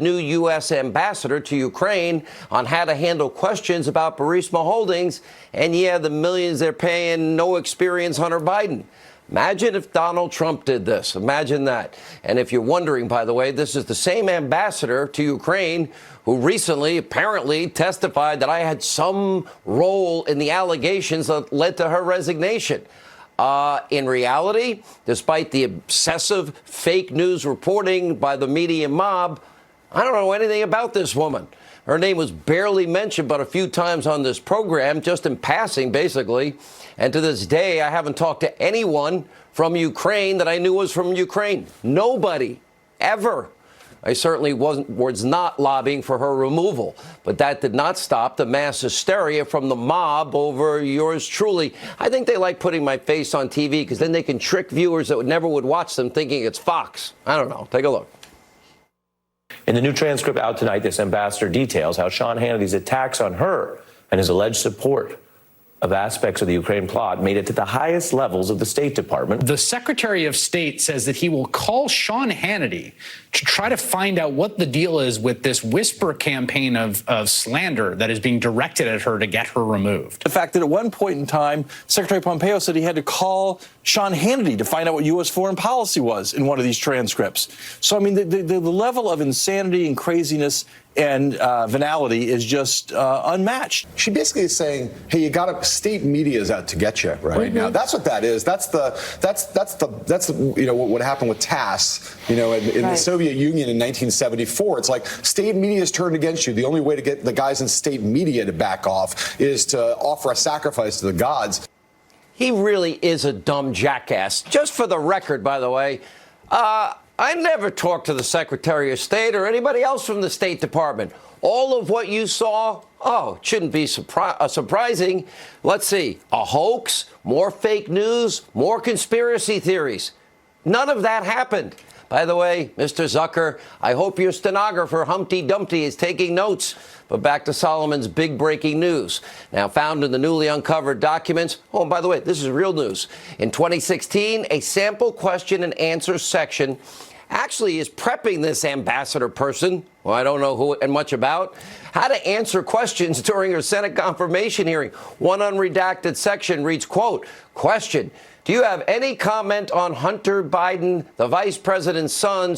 new U.S. ambassador to Ukraine on how to handle questions about Burisma Holdings and, yeah, the millions they're paying no experience Hunter Biden. Imagine if Donald Trump did this. Imagine that. And if you're wondering, by the way, this is the same ambassador to Ukraine who recently apparently testified that I had some role in the allegations that led to her resignation. In reality, despite the obsessive fake news reporting by the media mob, I don't know anything about this woman. Her name was barely mentioned but a few times on this program, just in passing, basically. And to this day, I haven't talked to anyone from Ukraine that I knew was from Ukraine. Nobody, ever. I certainly was not lobbying for her removal. But that did not stop the mass hysteria from the mob over yours truly. I think they like putting my face on TV because then they can trick viewers that never would watch them thinking it's Fox. I don't know. Take a look. In the new transcript out tonight, this ambassador details how Sean Hannity's attacks on her and his alleged support of aspects of the Ukraine plot made it to the highest levels of the State Department. The Secretary of State says that he will call Sean Hannity to try to find out what the deal is with this whisper campaign of slander that is being directed at her to get her removed. The fact that at one point in time, Secretary Pompeo said he had to call Sean Hannity to find out what U.S. foreign policy was in one of these transcripts. So, I mean, the level of insanity and craziness and venality is just unmatched. She basically is saying, hey, you got state media is out to get you right now. That's what that is. That's you know, what happened with TASS, you know, in the Soviet Union in 1974. It's like state media is turned against you. The only way to get the guys in state media to back off is to offer a sacrifice to the gods. He really is a dumb jackass. Just for the record, by the way, I never talked to the Secretary of State or anybody else from the State Department. All of what you saw, it shouldn't be surprising. Let's see, a hoax, more fake news, more conspiracy theories. None of that happened. By the way, Mr. Zucker, I hope your stenographer, Humpty Dumpty, is taking notes. But back to Solomon's big breaking news. Now found in the newly uncovered documents. Oh, and by the way, this is real news. In 2016, a sample question and answer section actually is prepping this ambassador person, who I don't know who and much about, how to answer questions during her Senate confirmation hearing. One unredacted section reads, quote, question, do you have any comment on Hunter Biden, the vice president's son,